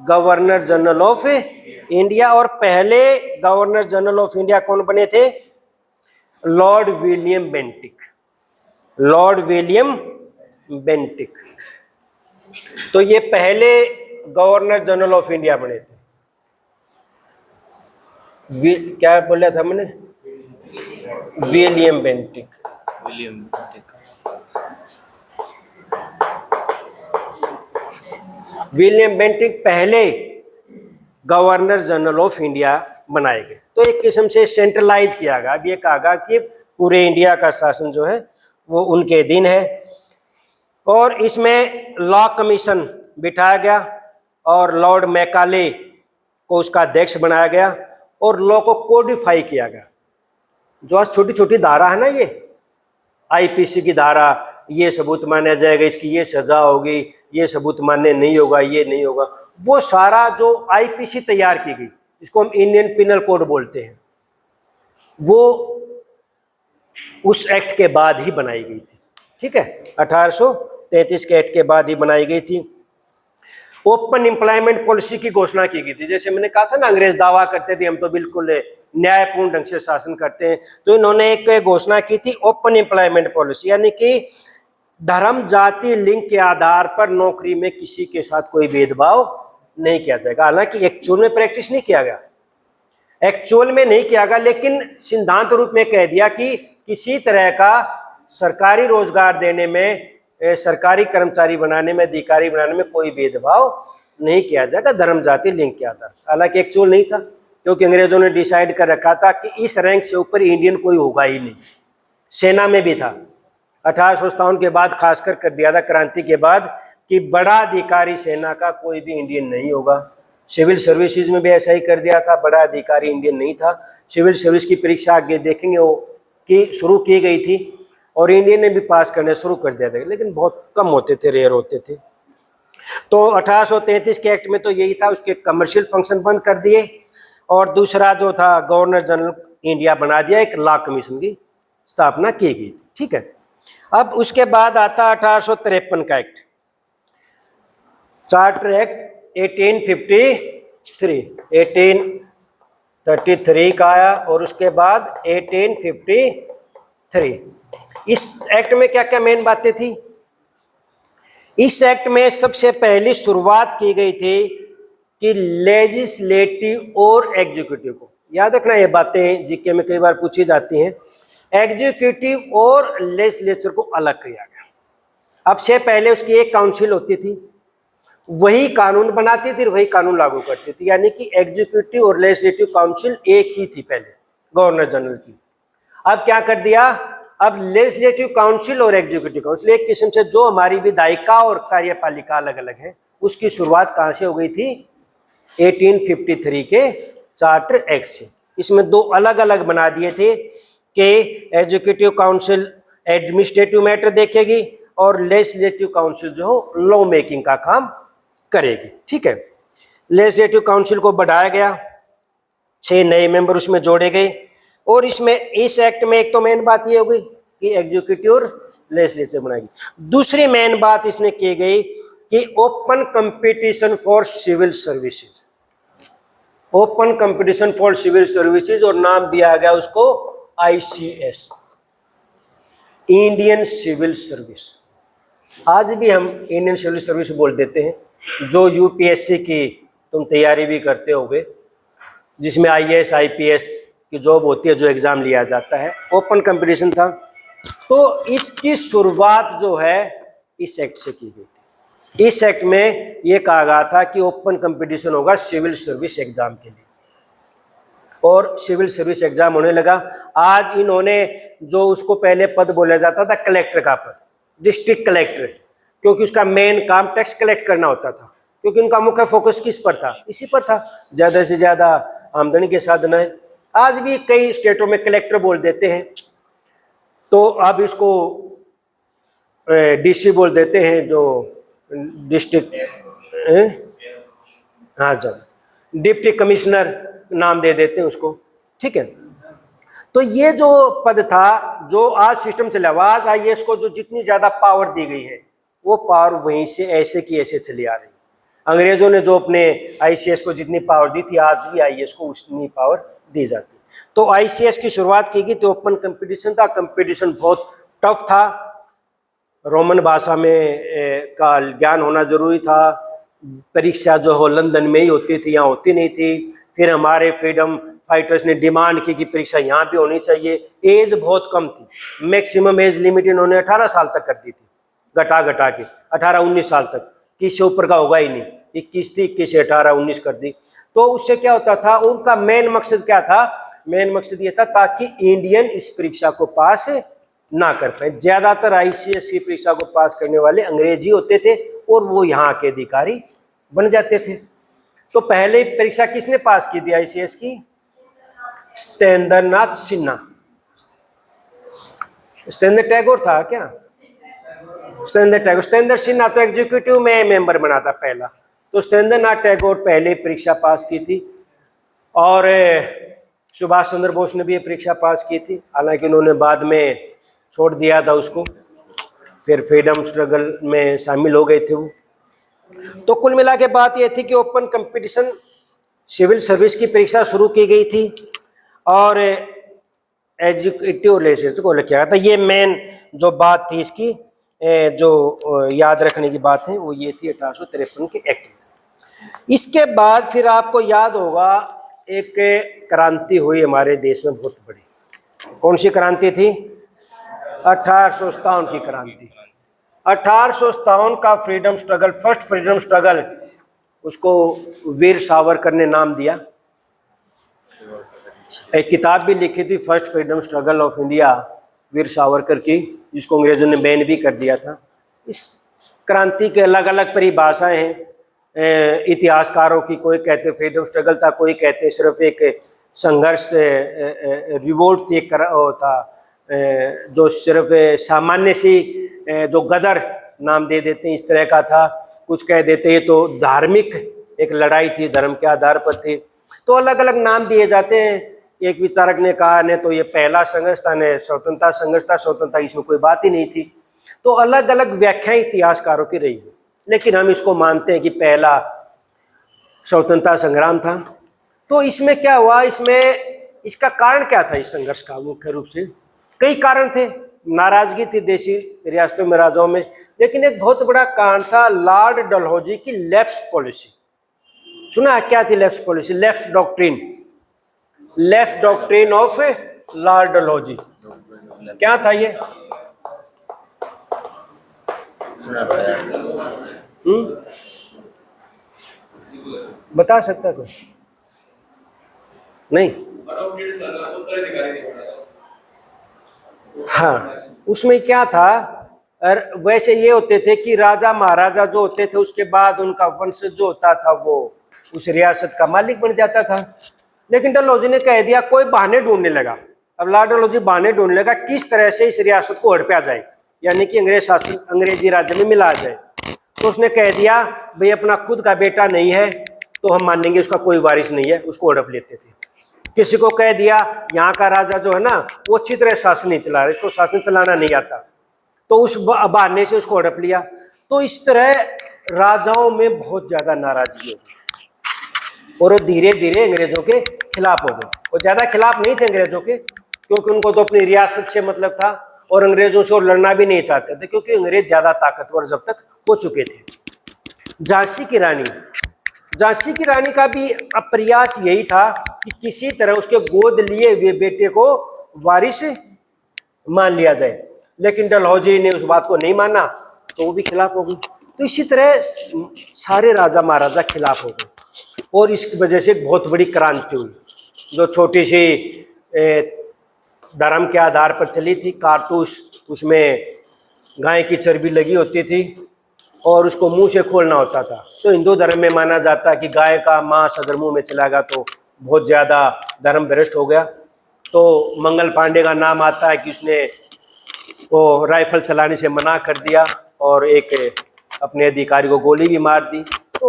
गवर्नर जनरल ऑफ इंडिया। और पहले गवर्नर जनरल ऑफ इंडिया कौन बने थे, Lord William Bentinck. Lord William Bentinck, तो ये पहले गवर्नर जनरल ऑफ इंडिया बने थे। क्या बोला था मैंने, विलियम बेंटिक। विलियम बेंटिक पहले गवर्नर जनरल ऑफ इंडिया बनाए गए। तो एक किस्म से सेंट्रलाइज किया गया। अब ये कहा गया कि पूरे इंडिया का शासन जो है वो उनके अधीन है। और इसमें लॉ कमीशन बिठाया गया और लॉर्ड मैकाले को उसका अध्यक्ष बनाया गया और लॉ को कोडिफाई किया गया। जो आज छोटी छोटी धारा है ना, ये आईपीसी की धारा, ये सबूत माना जाएगा, इसकी ये सजा होगी, ये सबूत मान्य नहीं होगा, ये नहीं होगा, वो सारा जो आईपीसी तैयार की गई, जिसको हम इंडियन पिनल कोड बोलते हैं, वो उस एक्ट के बाद ही बनाई गई थी। ठीक है, 1833 के एक्ट के बाद ही बनाई गई थी। ओपन एम्प्लॉयमेंट पॉलिसी की घोषणा की गई थी। जैसे मैंने कहा था ना, अंग्रेज दावा करते थे हम तो बिल्कुल न्यायपूर्ण ढंग से शासन करते हैं, तो इन्होंने एक घोषणा की थी ओपन एम्प्लॉयमेंट पॉलिसी, यानी कि धर्म, जाति, लिंग के आधार पर नौकरी में किसी के साथ कोई भेदभाव नहीं किया जाएगा। हालांकि एक्चुअल में प्रैक्टिस नहीं किया गया, एक्चुअल में नहीं किया गया, लेकिन सिद्धांत रूप में कह दिया कि किसी तरह का सरकारी रोजगार देने में, सरकारी कर्मचारी बनाने में, अधिकारी बनाने में कोई भेदभाव नहीं किया जाएगा धर्म, जाति, लिंग के आधार। हालांकि एक्चुअल नहीं था, क्योंकि अंग्रेजों ने डिसाइड कर रखा था कि इस रैंक से ऊपर इंडियन कोई होगा ही नहीं। सेना में भी था, 1857 के बाद खासकर कर दिया था, क्रांति के बाद, कि बड़ा अधिकारी सेना का कोई भी इंडियन नहीं होगा। सिविल सर्विसेज में भी ऐसा ही कर दिया था, बड़ा अधिकारी इंडियन नहीं था। सिविल सर्विस की परीक्षा आगे देखेंगे वो कि शुरू की गई थी और इंडियन ने भी पास करने शुरू कर दिया था, लेकिन बहुत कम होते थे, रेयर होते थे। तो 1833 के एक्ट में तो यही था, उसके कमर्शियल फंक्शन बंद कर दिए। और दूसरा जो था, गवर्नर जनरल इंडिया बना दिया, एक लॉ कमीशन की स्थापना की गई थी। ठीक है, अब उसके बाद आता 1853 का एक्ट, चार्टर एक्ट 1853, 1833 का आया और उसके बाद 1853। इस एक्ट में क्या क्या मेन बातें थी? इस एक्ट में सबसे पहली शुरुआत की गई थी कि लेजिस्लेटिव और एग्जीक्यूटिव को, याद रखना ये बातें जीके में कई बार पूछी जाती हैं, एग्जीक्यूटिव और लेजिस्लेचर को अलग किया गया। अब से पहले उसकी एक काउंसिल होती थी, वही कानून बनाती थी, वही कानून लागू करती थी, यानी कि एग्जीक्यूटिव और लेजिस्लेटिव काउंसिल एक ही थी पहले गवर्नर जनरल की। अब क्या कर दिया, अब लेजिस्लेटिव काउंसिल और एग्जीक्यूटिव काउंसिल एक किस्म से, जो हमारी विधायिका और कार्यपालिका अलग अलग है, उसकी शुरुआत कहाँ से हो गई थी? 1853 के चार्टर एक्ट से। इसमें दो अलग अलग बना दिए थे कि एग्जीक्यूटिव काउंसिल एडमिनिस्ट्रेटिव मैटर देखेगी और लेजिस्लेटिव काउंसिल जो हो लॉ मेकिंग का काम करेगी। ठीक है, लेजिस्लेटिव काउंसिल को बढ़ाया गया, 6 नए मेंबर उसमें जोड़े गए। और इसमें, इस एक्ट में एक तो मेन बात ये हो गई कि एग्जीक्यूटिव और लेजिस्लेचर बनाएगी। दूसरी मेन बात इसने की गई कि open competition for civil services, open competition for civil services, और नाम दिया गया उसको ICS, इंडियन सिविल सर्विस। आज भी हम इंडियन सिविल सर्विस बोल देते हैं। जो UPSC की तुम तैयारी भी करते होगे, जिसमें IAS IPS की जॉब होती है, जो एग्जाम लिया जाता है, ओपन कंपटीशन था। तो इसकी शुरुआत जो है इस एक्ट से की गई थी। इस एक्ट में ये कहा गया था कि ओपन कंपटीशन होगा सिविल सर्विस एग्जाम के लिए, और सिविल सर्विस एग्जाम होने लगा। आज इन्होंने जो उसको पहले पद बोला जाता था कलेक्टर का पद, डिस्ट्रिक्ट कलेक्टर, क्योंकि उसका मेन काम टैक्स कलेक्ट करना होता था, क्योंकि उनका मुख्य फोकस किस पर था, इसी पर था, ज़्यादा से ज़्यादा आमदनी के साधन है। आज भी कई स्टेटों में कलेक्टर बोल देते हैं, तो अब इसको डीसी बोल देते हैं, जो डिस्ट्रिक्ट, हाँ जब डिप्टी कमिश्नर नाम दे देते हैं उसको, ठीक है। तो ये जो पद था, जो आज सिस्टम चला हुआ, आज आईएएस को जो जितनी ज़्यादा पावर दी गई है, वो पावर वहीं से ऐसे की ऐसे चली आ रही। अंग्रेजों ने जो अपने आईसीएस को जितनी पावर दी थी, आज भी आईएएस को उतनी पावर दी जाती। तो आईसीएस की शुरुआत की गई तो ओपन कंपटीशन था, कंपटीशन बहुत टफ था, रोमन भाषा में का ज्ञान होना जरूरी था, परीक्षा जो हो लंदन में ही होती थी, यहाँ होती नहीं थी। फिर हमारे फ्रीडम फाइटर्स ने डिमांड की कि परीक्षा यहाँ भी होनी चाहिए। एज बहुत कम थी, मैक्सिमम एज लिमिट इन्होंने 18 साल तक कर दी थी, घटा के 18-19 साल तक, किस से ऊपर का होगा ही नहीं, 21 थी, 21 से 18-19 कर दी। तो उससे क्या होता था, उनका मेन मकसद क्या था, मेन मकसद ये था ताकि इंडियन इस परीक्षा को पास ना कर पाए। ज्यादातर आईसीएस की परीक्षा को पास करने वाले अंग्रेजी होते थे और वो यहाँ के अधिकारी बन जाते थे। तो पहले परीक्षा किसने पास की थी आईसीएस की? सत्येंद्रनाथ सिन्हा। सत्येंद्र टैगोर था क्या? सत्येंद्र टैगोर। सत्येंद्र सिन्हा तो एग्जीक्यूटिव में मेंबर बना था पहला। तो सत्येंद्रनाथ टैगोर पहले परीक्षा पास की थी, और सुभाष चंद्र बोस ने भी ये परीक्षा पास की थी, हालांकि उन्होंने बाद में छोड़ दिया था उसको, फिर फ्रीडम स्ट्रगल में शामिल हो गए थे वो। तो कुल मिला के बात यह थी कि ओपन कंपटीशन सिविल सर्विस की परीक्षा शुरू की गई थी, और एजुकेटिव लेजिस्लेचर को किया गया था। ये मेन जो बात थी इसकी, जो याद रखने की बात है, वो ये थी 1853 के एक्ट में। इसके बाद फिर आपको याद होगा एक क्रांति हुई हमारे देश में बहुत बड़ी। कौन सी क्रांति थी? 1857 की क्रांति। 1857 का freedom struggle, first freedom struggle, उसको वीर सावरकर ने नाम दिया। एक किताब भी लिखी थी, first freedom struggle of India, Veer Savarkar की, जिसको अंग्रेजों ने बैन भी कर दिया था। इस क्रांति के अलग अलग परिभाषाएं हैं इतिहासकारों की। कोई कहते फ्रीडम स्ट्रगल था, कोई कहते सिर्फ एक संघर्ष, रिवोल्ट थी, एक था जो सिर्फ सामान्य सी, जो गदर नाम दे देते हैं इस तरह का था। कुछ कह देते हैं तो धार्मिक एक लड़ाई थी, धर्म के आधार पर थी। तो अलग अलग नाम दिए जाते हैं। एक विचारक ने कहा ने तो ये पहला संघर्ष था, ने स्वतंत्रता संघर्ष था, स्वतंत्रता इसमें कोई बात ही नहीं थी। तो अलग अलग व्याख्याएं इतिहासकारों की रही है, लेकिन हम इसको मानते हैं कि पहला स्वतंत्रता संग्राम था। तो इसमें क्या हुआ, इसमें इसका कारण क्या था? इस संघर्ष का मुख्य रूप से कई कारण थे। नाराजगी थी देशी रियासतों में, राजाओं में, लेकिन एक बहुत बड़ा कारण था लॉर्ड डलहौजी की लेफ्ट पॉलिसी। सुना है क्या थी left policy? Left doctrine, left doctrine of Lord Dalhousie. क्या था ये? बता सकता कोई? नहीं? हाँ, उसमें क्या था, वैसे ये होते थे कि राजा महाराजा जो होते थे, उसके बाद उनका वंशज जो होता था वो उस रियासत का मालिक बन जाता था। लेकिन डलहौजी ने कह दिया, कोई बहाने ढूंढने लगा। अब लॉर्ड डलहौजी बहाने ढूंढने लगा किस तरह से इस रियासत को हड़पा जाए, यानी कि अंग्रेज शासन अंग्रेजी राज्य में मिला जाए। तो उसने कह दिया, भाई अपना खुद का बेटा नहीं है तो हम मानेंगे उसका कोई वारिस नहीं है, उसको हड़प लेते थे। किसी को कह दिया यहाँ का राजा जो है ना वो अच्छी तरह शासन नहीं चला रहा, इसको शासन चलाना नहीं आता, तो उस बहाने से उसको हड़प लिया। तो इस तरह राजाओं में बहुत ज्यादा नाराजगी हो गई और वो धीरे धीरे अंग्रेजों के खिलाफ हो गए। वो ज्यादा खिलाफ नहीं थे अंग्रेजों के, क्योंकि उनको तो अपनी रियासत से मतलब था और अंग्रेजों से वो लड़ना भी नहीं चाहते थे, क्योंकि अंग्रेज ज्यादा ताकतवर जब तक हो चुके थे। झांसी की रानी, झांसी की रानी का भी प्रयास यही था कि किसी तरह उसके गोद लिए हुए बेटे को वारिस मान लिया जाए, लेकिन डलहौजी ने उस बात को नहीं माना, तो वो भी खिलाफ हो गई। तो इसी तरह सारे राजा महाराजा खिलाफ हो गए और इस वजह से एक बहुत बड़ी क्रांति हुई। जो छोटी सी धर्म के आधार पर चली थी, कारतूस, उसमें गाय की चर्बी लगी होती थी और उसको मुंह से खोलना होता था। तो हिंदू धर्म में माना जाता है कि गाय का मांस अगर मुंह में चला गया तो बहुत ज़्यादा धर्म भ्रष्ट हो गया। तो मंगल पांडे का नाम आता है कि उसने वो राइफल चलाने से मना कर दिया और एक अपने अधिकारी को गोली भी मार दी। तो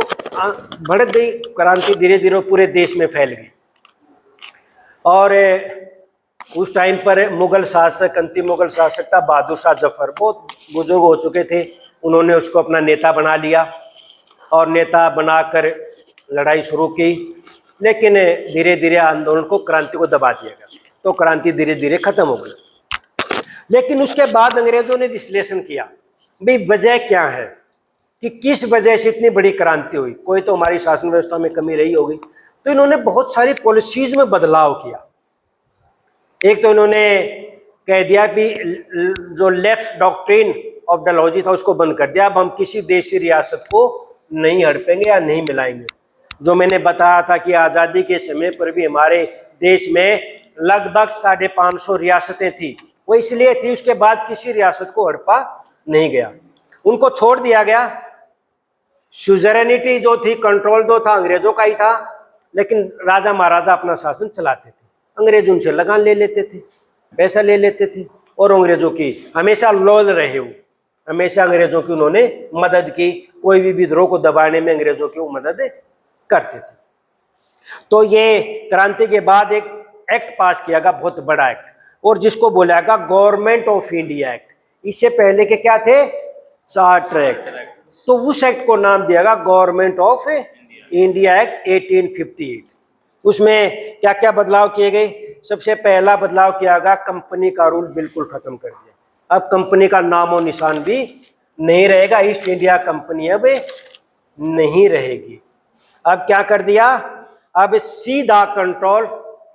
बढ़त गई क्रांति, धीरे धीरे पूरे देश में फैल गई। और उस टाइम पर मुगल शासक, अंतिम मुगल शासक था बहादुर शाह जफर, बहुत बुजुर्ग हो चुके थे। उन्होंने उसको अपना नेता बना लिया और नेता बनाकर लड़ाई शुरू की, लेकिन धीरे धीरे आंदोलन को, क्रांति को दबा दिया गया। तो क्रांति धीरे धीरे खत्म हो गई। लेकिन उसके बाद अंग्रेजों ने विश्लेषण किया, भाई वजह क्या है कि किस वजह से इतनी बड़ी क्रांति हुई। कोई तो हमारी शासन व्यवस्था में कमी रही होगी। तो इन्होंने बहुत सारी पॉलिसीज में बदलाव किया। एक तो इन्होंने कह दिया कि जो लेफ्ट डॉक्ट्रिन ऑफ डलहौजी था उसको बंद कर दिया। अब हम किसी देशी रियासत को नहीं हड़पेंगे या नहीं मिलाएंगे। जो मैंने बताया था कि आज़ादी के समय पर भी हमारे देश में लगभग 550 रियासतें थी, वो इसलिए थी उसके बाद किसी रियासत को हड़पा नहीं गया, उनको छोड़ दिया गया। सुजरेनिटी जो थी, कंट्रोल जो था, अंग्रेजों का ही था, लेकिन राजा महाराजा अपना शासन चलाते थे। अंग्रेज उनसे लगान ले लेते थे, पैसा ले लेते थे और अंग्रेजों की हमेशा लॉयल रहे हो, हमेशा अंग्रेजों की उन्होंने मदद की। कोई भी विद्रोह को दबाने में अंग्रेजों की वो मदद करते थे। तो ये क्रांति के बाद एक एक्ट पास किया गया, बहुत बड़ा एक्ट, और जिसको बोला गया गवर्नमेंट ऑफ इंडिया एक्ट। इससे पहले के क्या थे? Charter act. तो उस एक्ट को नाम दिया गया गवर्नमेंट ऑफ इंडिया एक्ट 1858। उसमें क्या क्या बदलाव किए गए? सबसे पहला बदलाव किया गया, कंपनी का रूल बिल्कुल खत्म कर दिया। अब कंपनी का नामो निशान भी नहीं रहेगा। ईस्ट इंडिया कंपनी अब नहीं रहेगी। अब क्या कर दिया? अब सीधा कंट्रोल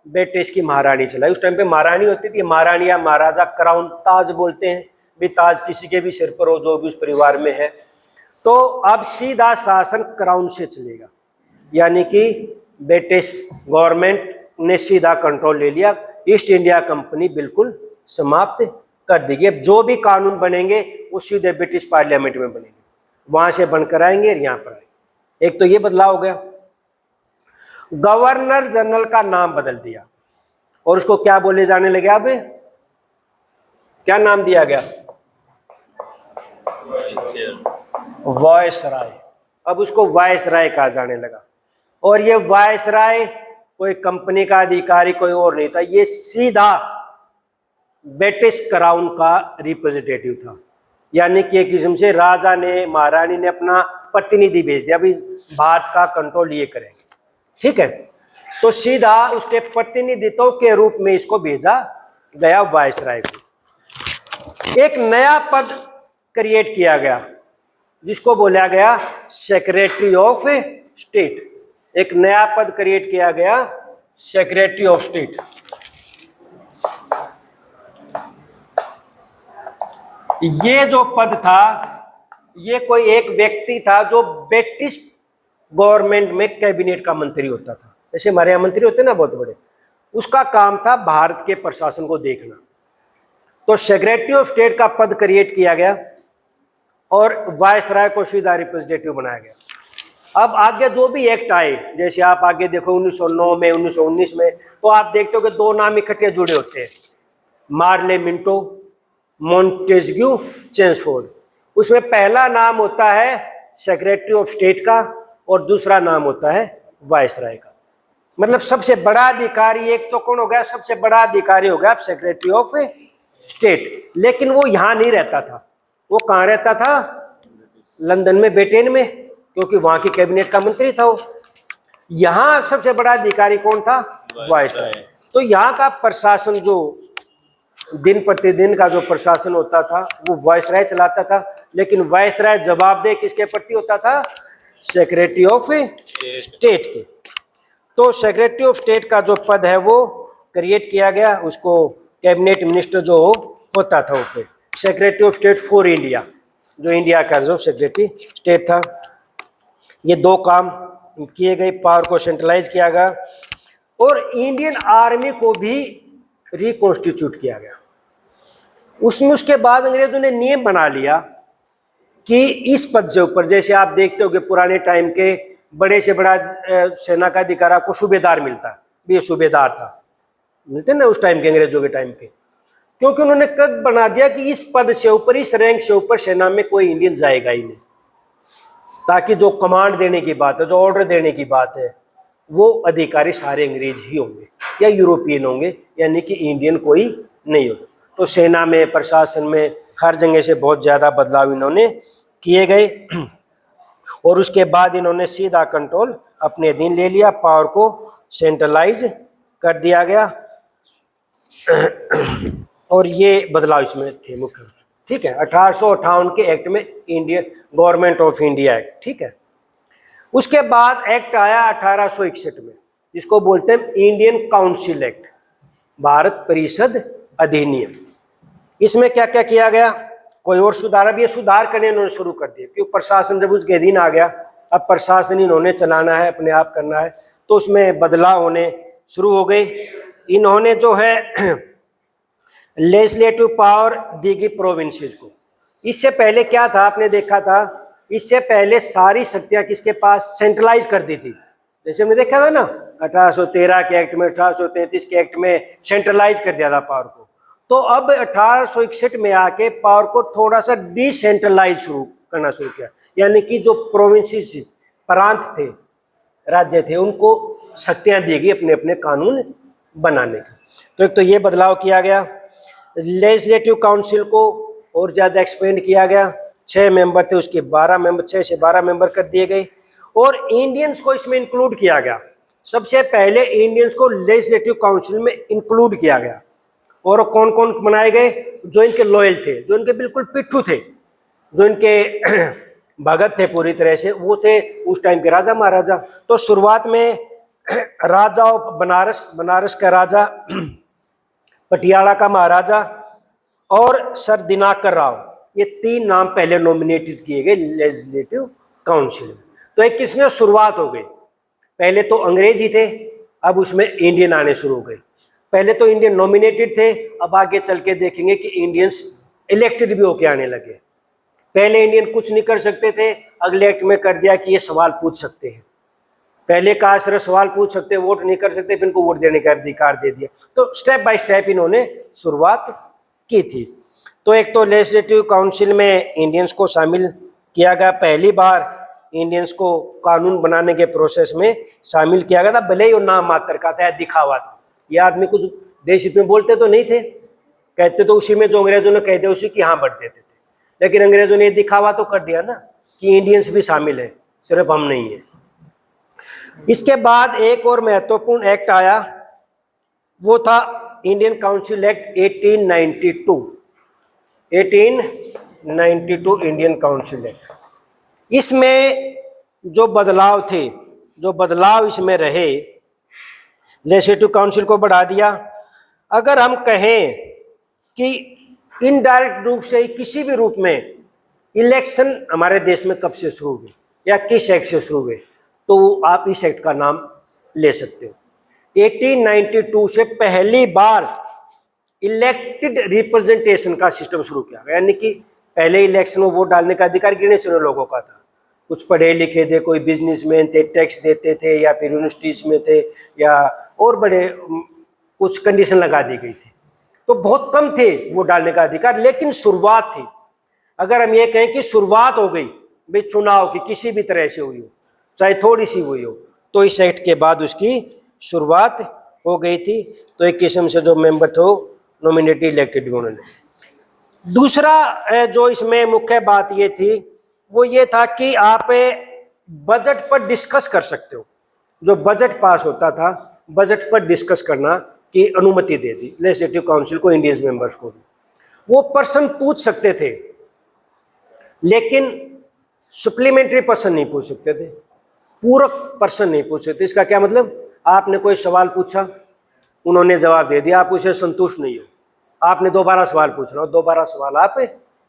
ब्रिटिश की महारानी चलाई। उस टाइम पे महारानी होती थी, महारानी या महाराजा, क्राउन, ताज बोलते हैं भी, ताज किसी के भी सिर पर हो जो भी उस परिवार में है। तो अब सीधा शासन क्राउन से चलेगा, यानी कि ब्रिटिश गवर्नमेंट ने सीधा कंट्रोल ले लिया। ईस्ट इंडिया कंपनी बिल्कुल समाप्त कर देगी। अब जो भी कानून बनेंगे वो सीधे ब्रिटिश पार्लियामेंट में बनेंगे, वहां से बनकर आएंगे और यहाँ पर आएंगे। एक तो ये बदलाव हो गया। गवर्नर जनरल का नाम बदल दिया और उसको क्या बोले जाने लगे? अब क्या नाम दिया गया? वायसराय। अब उसको वायसराय कहा जाने लगा। और ये वायसराय कोई कंपनी का अधिकारी कोई और नहीं था, ये सीधा ब्रिटिश क्राउन का रिप्रेजेंटेटिव था। यानी कि एक किस्म से राजा ने, महारानी ने अपना प्रतिनिधि भेज दिया, अभी भारत का कंट्रोल ये करेंगे, ठीक है। तो सीधा उसके प्रतिनिधित्व के रूप में इसको भेजा गया वायसराय को। एक नया पद क्रिएट किया गया जिसको बोला गया सेक्रेटरी ऑफ स्टेट। एक नया पद क्रिएट किया गया, सेक्रेटरी ऑफ स्टेट। ये जो पद था, ये कोई एक व्यक्ति था जो ब्रिटिश गवर्नमेंट में कैबिनेट का मंत्री होता था। जैसे हमारे यहाँ मंत्री होते हैं ना बहुत बड़े, उसका काम था भारत के प्रशासन को देखना। तो सेक्रेटरी ऑफ स्टेट का पद क्रिएट किया गया और वायसराय को सीधा रिप्रेजेंटेटिव बनाया गया। अब आगे जो भी एक्ट आए, जैसे आप आगे देखो 1909 में, 1919 में, तो आप देखते हो कि दो नाम इकट्ठे जुड़े होते हैं, मार्ले मिंटो, मोंटेस्क्यू, चेम्सफोर्ड। उसमें पहला नाम होता है सेक्रेटरी ऑफ स्टेट का और दूसरा नाम होता है वायसराय का। मतलब सबसे बड़ा अधिकारी एक तो कौन हो गया? सबसे बड़ा अधिकारी हो गया सेक्रेटरी ऑफ स्टेट। लेकिन वो यहाँ नहीं रहता था, वो कहाँ रहता था? लंदन में, ब्रिटेन में, क्योंकि वहां की कैबिनेट का मंत्री था वो। यहाँ सबसे बड़ा अधिकारी कौन था? वायसराय। तो यहाँ का प्रशासन, जो दिन प्रतिदिन का जो प्रशासन होता था, वो वायसराय चलाता था। लेकिन वायसराय जवाबदेह किसके प्रति होता था? सेक्रेटरी ऑफ स्टेट के। तो सेक्रेटरी ऑफ स्टेट का जो पद है वो क्रिएट किया गया, उसको कैबिनेट मिनिस्टर जो होता था वो पे, secretary of state for India. जो इंडिया का जो सेक्रेटरी स्टेट था। ये दो काम किए गए, पावर को सेंट्रलाइज किया गया और इंडियन आर्मी को भी रिकॉन्स्टिट्यूट किया गया। उसमें उसके बाद अंग्रेजों ने नियम बना लिया कि इस पद से ऊपर, जैसे आप देखते हो कि पुराने टाइम के बड़े से बड़ा सेना का अधिकार आपको सूबेदार मिलता, ये सूबेदार था, मिलते ना उस टाइम के अंग्रेजों के टाइम के, क्योंकि उन्होंने कद बना दिया कि इस पद से ऊपर, इस रैंक से ऊपर सेना में कोई इंडियन जाएगा ही नहीं, ताकि जो कमांड देने की बात है, जो ऑर्डर देने की बात है, वो अधिकारी सारे अंग्रेज ही होंगे या यूरोपियन होंगे, यानी कि इंडियन कोई नहीं होगा। तो सेना में, प्रशासन में, हर जगह से बहुत ज़्यादा बदलाव इन्होंने किए गए और उसके बाद इन्होंने सीधा कंट्रोल अपने अधीन ले लिया, पावर को सेंट्रलाइज कर दिया गया और ये बदलाव इसमें थे मुख्य रूप से। ठीक है, 1858 के एक्ट में Indian government of India act. ठीक है, उसके बाद एक्ट आया 1861 में, जिसको बोलते हैं इंडियन काउंसिल एक्ट, भारत परिषद अधिनियम। इसमें क्या क्या किया गया, कोई और सुधार, अब ये सुधार करने इन्होंने शुरू कर दिए, क्योंकि प्रशासन जब उसके अधीन आ गया, अब प्रशासन इन्होंने चलाना है, अपने आप करना है, तो उसमें बदलाव होने शुरू हो गए। इन्होंने जो है लेजिस्लेटिव पावर दी गई प्रोविंसेस को। इससे पहले क्या था, आपने देखा था, इससे पहले सारी शक्तियां किसके पास, सेंट्रलाइज कर दी थी। जैसे हमने देखा था ना 1813 के एक्ट में, 1833 के एक्ट में सेंट्रलाइज कर दिया था पावर को। तो अब 1861 में आके पावर को थोड़ा सा डिसेंट्रलाइज करना शुरू किया, यानी कि जो प्रोविंसेस, प्रांत थे, राज्य थे, उनको शक्तियां दी गई अपने अपने कानून बनाने की। तो एक तो ये बदलाव किया गया। लेजिस्लेटिव काउंसिल को और ज़्यादा एक्सपेंड किया गया, 6 मेंबर थे, उसके 12 मेंबर, 6 से 12 मेंबर कर दिए गए और इंडियंस को इसमें इंक्लूड किया गया। सबसे पहले इंडियंस को लेजिस्लेटिव काउंसिल में इंक्लूड किया गया। और कौन कौन बनाए गए, जो इनके लॉयल थे, जो इनके बिल्कुल पिट्ठू थे, जो इनके भगत थे पूरी तरह से, वो थे उस टाइम के राजा महाराजा। तो शुरुआत में राजा बनारस का राजा, पटियाला का महाराजा और सर दिनाकर राव, ये 3 नाम पहले नॉमिनेटेड किए गए लेजिस्लेटिव काउंसिल में। तो एक किसमें शुरुआत हो गई, पहले तो अंग्रेज ही थे, अब उसमें इंडियन आने शुरू हो गए। पहले तो इंडियन नॉमिनेटेड थे, अब आगे चल के देखेंगे कि इंडियंस इलेक्टेड भी होके आने लगे। पहले इंडियन कुछ नहीं कर सकते थे, अगले एक्ट में कर दिया कि ये सवाल पूछ सकते हैं। पहले कहा सिर्फ सवाल पूछ सकते, वोट नहीं कर सकते, फिर इनको वोट देने का अधिकार दे दिया। तो स्टेप बाय स्टेप इन्होंने शुरुआत की थी। तो एक तो लेजिस्लेटिव काउंसिल में इंडियंस को शामिल किया गया, पहली बार इंडियंस को कानून बनाने के प्रोसेस में शामिल किया गया था, भले ही वो नाम मात्र का था, दिखावा था। ये आदमी कुछ देश हित में बोलते तो नहीं थे, कहते तो उसी में जो अंग्रेजों ने कहते उसी की हाँ बढ़ देते थे, लेकिन अंग्रेजों ने दिखावा तो कर दिया ना कि इंडियंस भी शामिल है, सिर्फ हम नहीं है। इसके बाद एक और महत्वपूर्ण एक्ट आया, वो था Indian council act 1892 Indian council act. इसमें जो बदलाव थे, जो बदलाव इसमें रहे, लेजिस्लेटिव काउंसिल को बढ़ा दिया। अगर हम कहें कि इनडायरेक्ट रूप से किसी भी रूप में इलेक्शन हमारे देश में कब से शुरू हुए या किस एक्ट से शुरू हुए, तो आप इस एक्ट का नाम ले सकते हो। 1892 से पहली बार इलेक्टेड रिप्रेजेंटेशन का सिस्टम शुरू किया गया, यानी कि पहले इलेक्शन में वोट डालने का अधिकार गिने चुने लोगों का था। कुछ पढ़े लिखे थे, कोई बिजनेसमैन थे, टैक्स देते थे, या फिर यूनिवर्सिटीज में थे, या और बड़े कुछ कंडीशन लगा दी गई थी, तो बहुत कम थे वोट डालने का अधिकार, लेकिन शुरुआत थी। अगर हम ये कहें कि शुरुआत हो गई भाई चुनाव की, किसी भी तरह से हुई हो, चाहे थोड़ी सी हुई हो, तो इस एक्ट के बाद उसकी शुरुआत हो गई थी। तो एक किस्म से जो मेंबर थे नॉमिनेटेड इलेक्टेड भी उन्होंने। दूसरा जो इसमें मुख्य बात ये थी, वो ये था कि आप बजट पर डिस्कस कर सकते हो। जो बजट पास होता था, बजट पर डिस्कस करना की अनुमति दे दी लेजिस्लेटिव काउंसिल को, इंडियंस मेंबर्स को भी। वो पर्सन पूछ सकते थे, लेकिन सप्लीमेंट्री पर्सन नहीं पूछ सकते थे, पूरक पर्सन नहीं पूछ सकते। इसका क्या मतलब, आपने कोई सवाल पूछा, उन्होंने जवाब दे दिया, आप उसे संतुष्ट नहीं हो, आपने दोबारा सवाल पूछना हो, दोबारा सवाल आप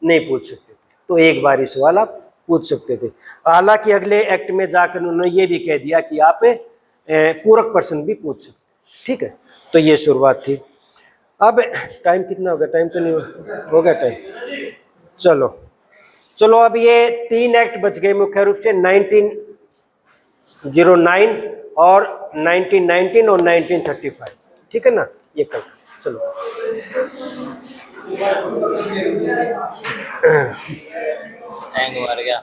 नहीं पूछ सकते थे। तो एक बार ये सवाल आप पूछ सकते थे। हालांकि अगले एक्ट में जाकर उन्होंने ये भी कह दिया कि आप पूरक प्रश्न भी पूछ सकते। ठीक है, तो ये शुरुआत थी। अब टाइम कितना हो गया? टाइम तो नहीं हो गया टाइम। चलो अब ये 3 एक्ट बच गए मुख्य रूप से 1909 और 1919 और 1935। ठीक है ना, ये कल। चलो हैंग मार गया।